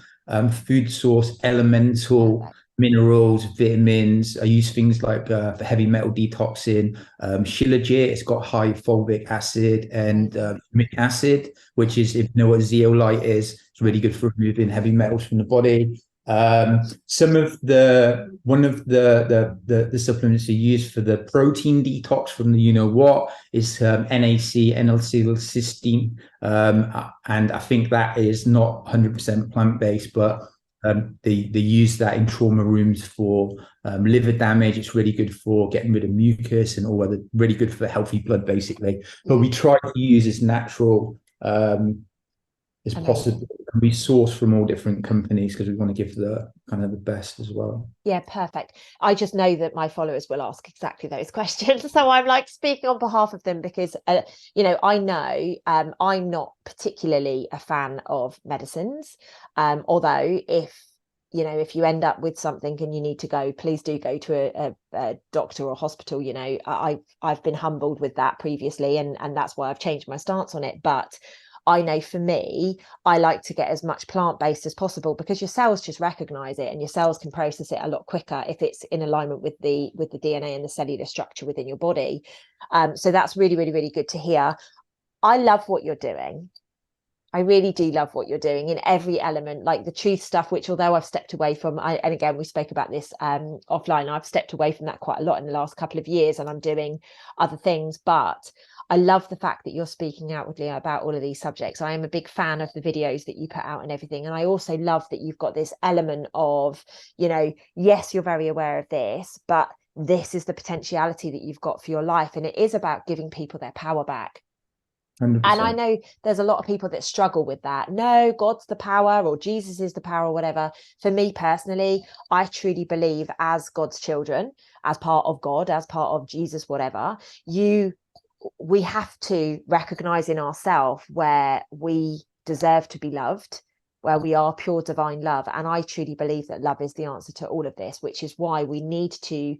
food source, elemental minerals, vitamins. I use things like for heavy metal detoxing, shilajit. It's got high fulvic acid and humic acid, which is, if you know what zeolite is, it's really good for removing heavy metals from the body. Some of one of the supplements you use for the protein detox from the what is NAC, N-acetylcysteine, and I think that is not 100% plant-based, but they use that in trauma rooms for liver damage. It's really good for getting rid of mucus and all other, really good for healthy blood, basically. But we try to use as natural as possible. We source from all different companies because we want to give the kind of the best as well. Yeah, perfect. I just know that my followers will ask exactly those questions, so I'm like speaking on behalf of them, because I know I'm not particularly a fan of medicines, although if you end up with something and you need to go, please do go to a doctor or hospital. I've been humbled with that previously, and that's why I've changed my stance on it. But I know for me, I like to get as much plant-based as possible, because your cells just recognize it, and your cells can process it a lot quicker if it's in alignment with the DNA and the cellular structure within your body. So that's really, really, really good to hear. I love what you're doing. I really do love what you're doing in every element, like the truth stuff, which, although I've stepped away from, and again, we spoke about this offline, I've stepped away from that quite a lot in the last couple of years, and I'm doing other things. But I love the fact that you're speaking outwardly about all of these subjects. I am a big fan of the videos that you put out and everything. And I also love that you've got this element of, yes, you're very aware of this, but this is the potentiality that you've got for your life. And it is about giving people their power back. 100%. And I know there's a lot of people that struggle with that. No, God's the power, or Jesus is the power, or whatever. For me personally, I truly believe, as God's children, as part of God, as part of Jesus, whatever, we have to recognize in ourselves where we deserve to be loved, where we are pure divine love. And I truly believe that love is the answer to all of this, which is why we need to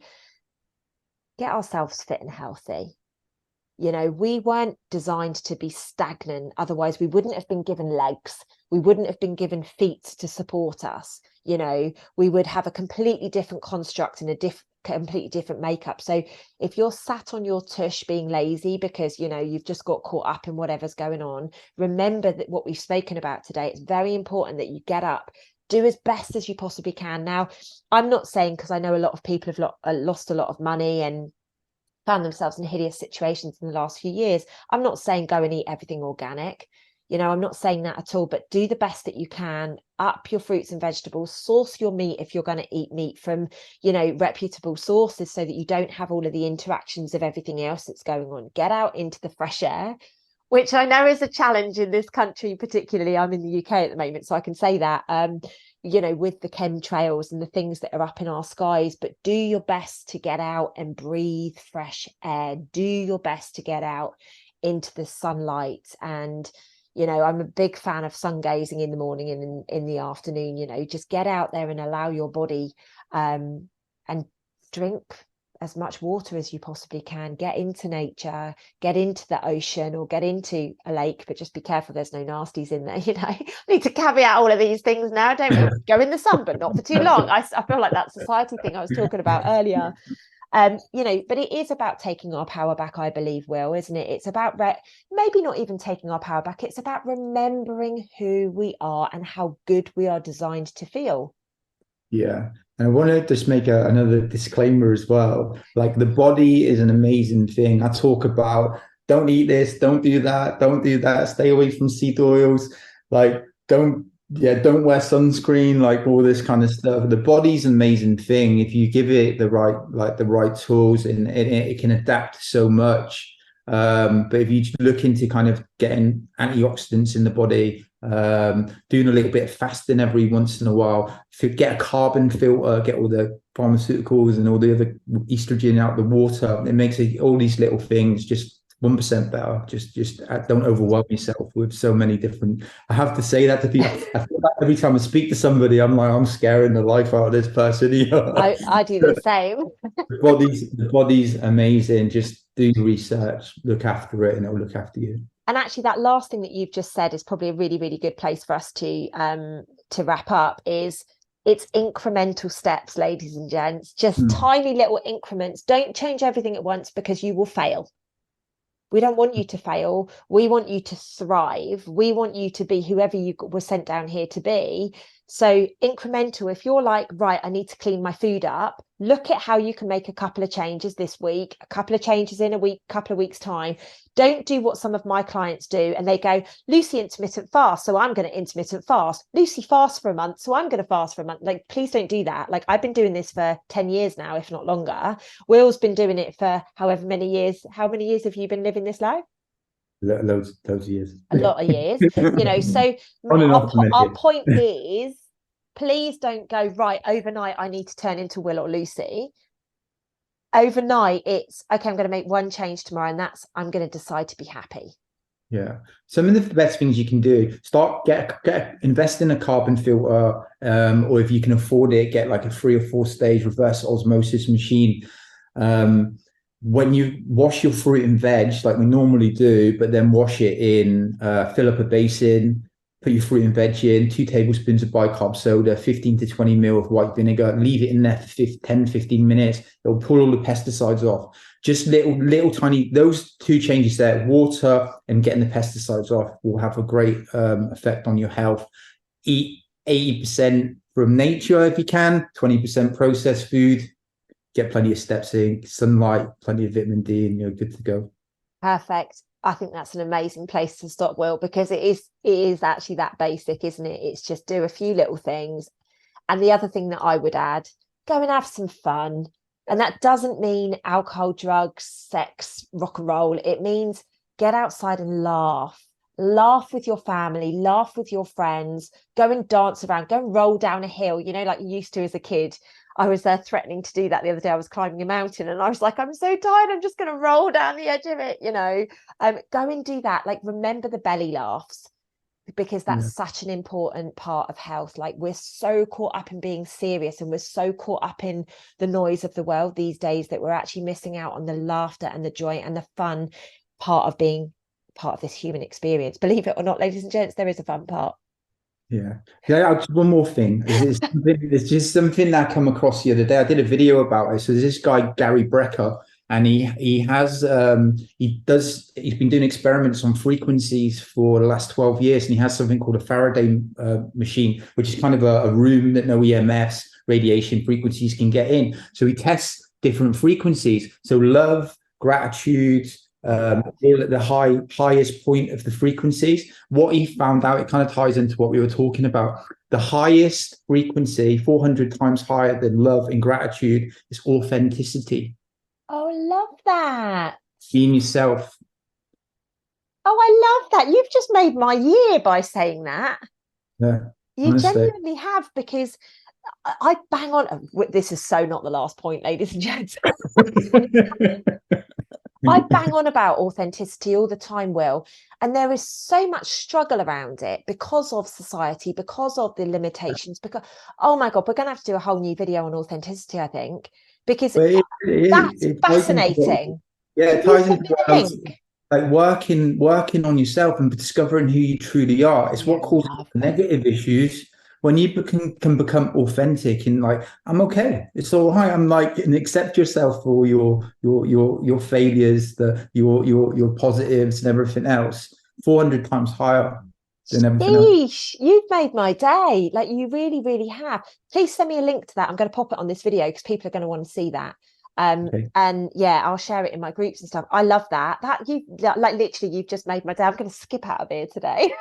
get ourselves fit and healthy. We weren't designed to be stagnant. Otherwise, we wouldn't have been given legs. We wouldn't have been given feet to support us. We would have a completely different construct and a completely different makeup. So if you're sat on your tush being lazy because you've just got caught up in whatever's going on, remember that what we've spoken about today, it's very important that you get up, do as best as you possibly can. Now, I'm not saying, because I know a lot of people have lost a lot of money and found themselves in hideous situations in the last few years, I'm not saying go and eat everything organic. I'm not saying that at all, but do the best that you can. Up your fruits and vegetables, source your meat if you're going to eat meat from, reputable sources, so that you don't have all of the interactions of everything else that's going on. Get out into the fresh air, which I know is a challenge in this country, particularly. I'm in the UK at the moment, so I can say that, with the chemtrails and the things that are up in our skies. But do your best to get out and breathe fresh air. Do your best to get out into the sunlight. And I'm a big fan of sun gazing in the morning and in the afternoon. Just get out there and allow your body and drink as much water as you possibly can. Get into nature, get into the ocean, or get into a lake, but just be careful there's no nasties in there. I need to caveat all of these things now. Don't go in the sun, but not for too long. I feel like that society thing I was talking about earlier. But it is about taking our power back, I believe, Will, isn't it? It's about maybe not even taking our power back. It's about remembering who we are and how good we are designed to feel. Yeah. And I want to just make another disclaimer as well. Like, the body is an amazing thing. I talk about, don't eat this, don't do that, stay away from seed oils, like don't wear sunscreen, like all this kind of stuff. The body's an amazing thing if you give it the right tools, and it can adapt so much. But if you look into kind of getting antioxidants in the body, doing a little bit of fasting every once in a while, get a carbon filter, get all the pharmaceuticals and all the other estrogen out the water, it makes all these little things just 1% better. Just don't overwhelm yourself with so many different. I have to say that to people. I feel like every time I speak to somebody, I'm like, I'm scaring the life out of this person. I do the same. The body's amazing. Just do research, look after it, and it'll look after you. And actually, that last thing that you've just said is probably a really, really good place for us to wrap up. Is it's incremental steps, ladies and gents, just tiny little increments. Don't change everything at once because you will fail. We don't want you to fail. We want you to thrive. We want you to be whoever you were sent down here to be. So incremental, if you're like, right, I need to clean my food up, look at how you can make a couple of changes this week, a couple of changes in a week, couple of weeks' time. Don't do what some of my clients do. And they go, Lucy, intermittent fast. So I'm going to intermittent fast. Lucy fasts for a month. So I'm going to fast for a month. Like, please don't do that. Like, I've been doing this for 10 years now, if not longer. Will's been doing it for however many years. How many years have you been living this life? Loads of years. A lot of years, so On and off our point is, please don't go, right, overnight I need to turn into Will or Lucy. Overnight it's okay, I'm going to make one change tomorrow, and that's I'm going to decide to be happy. Yeah, some of the best things you can do, invest in a carbon filter, or if you can afford it, get like a 3 or 4 stage reverse osmosis machine. When you wash your fruit and veg, like we normally do, but then wash it in, fill up a basin, put your fruit and veg in, 2 tablespoons of bicarb soda, 15 to 20 ml of white vinegar, leave it in there for 10, 15 minutes. It'll pull all the pesticides off. Just little tiny, those 2 changes there, water and getting the pesticides off, will have a great effect on your health. Eat 80% from nature if you can, 20% processed food. Get plenty of steps in, sunlight, plenty of vitamin D, and you're good to go. Perfect. I think that's an amazing place to stop, Will, because it is actually that basic, isn't it? It's just do a few little things. And the other thing that I would add, go and have some fun. And that doesn't mean alcohol, drugs, sex, rock and roll. It means get outside and laugh. Laugh with your family, laugh with your friends, go and dance around, go and roll down a hill, like you used to as a kid. I was threatening to do that the other day. I was climbing a mountain and I was like, I'm so tired, I'm just going to roll down the edge of it, go and do that. Like, remember the belly laughs, because that's such an important part of health. Like, we're so caught up in being serious, and we're so caught up in the noise of the world these days, that we're actually missing out on the laughter and the joy and the fun part of being part of this human experience. Believe it or not, ladies and gents, there is a fun part. Yeah. Just one more thing. There's just something that I come across the other day. I did a video about it. So there's this guy, Gary Brecker, and he's been doing experiments on frequencies for the last 12 years, and he has something called a Faraday machine, which is kind of a room that no EMFs, radiation frequencies can get in. So he tests different frequencies. So love, gratitude, all at the highest point of the frequencies. What he found out, it kind of ties into what we were talking about. The highest frequency, 400 times higher than love and gratitude, is authenticity. Oh, I love that. Being yourself. Oh, I love that. You've just made my year by saying that. Yeah, you honestly. Genuinely have, because I bang on. This is so not the last point, ladies and gents. I bang on about authenticity all the time, Will, and there is so much struggle around it because of society, because of the limitations, because, oh my God, we're going to have to do a whole new video on authenticity, I think, because that's fascinating. It ties into like working on yourself and discovering who you truly are. It's what causes negative issues. When you can become authentic and like, I'm okay, it's all right. I'm like, and accept yourself for your failures, your positives and everything else. 400 times higher than everything else. You've made my day. Like, you really, really have. Please send me a link to that. I'm going to pop it on this video because people are going to want to see that. Okay. And yeah, I'll share it in my groups and stuff. I love that. Literally, you've just made my day. I'm going to skip out of here today.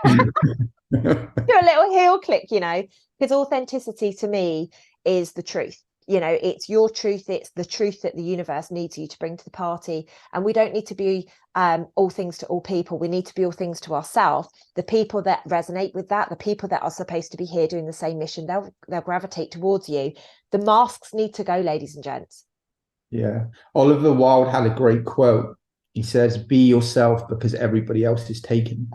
Do a little heel click, because authenticity to me is the truth. It's your truth. It's the truth that the universe needs you to bring to the party. And we don't need to be all things to all people. We need to be all things to ourselves. The people that resonate with that, the people that are supposed to be here doing the same mission, they'll gravitate towards you. The masks need to go, ladies and gents. Yeah. Oliver Wilde had a great quote. He says, be yourself because everybody else is taken.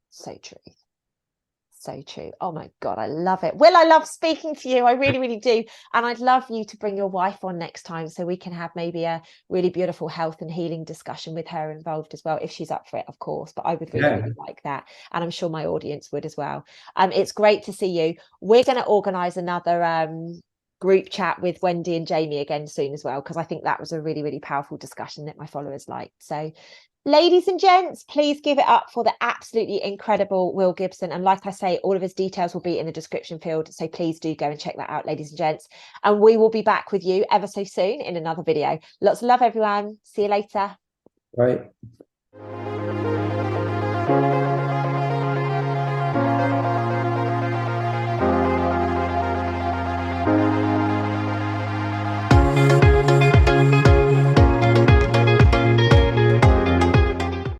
So true. So true. Oh my God, I love it. Will, I love speaking to you. I really, really do. And I'd love you to bring your wife on next time so we can have maybe a really beautiful health and healing discussion with her involved as well, if she's up for it, of course. But I would really, really like that. And I'm sure my audience would as well. It's great to see you. We're going to organise another group chat with Wendy and Jamie again soon as well, because I think that was a really, really powerful discussion that my followers liked. So ladies and gents, please give it up for the absolutely incredible Will Gibson. And like I say, all of his details will be in the description field. So please do go and check that out, ladies and gents. And we will be back with you ever so soon in another video. Lots of love, everyone. See you later. Right.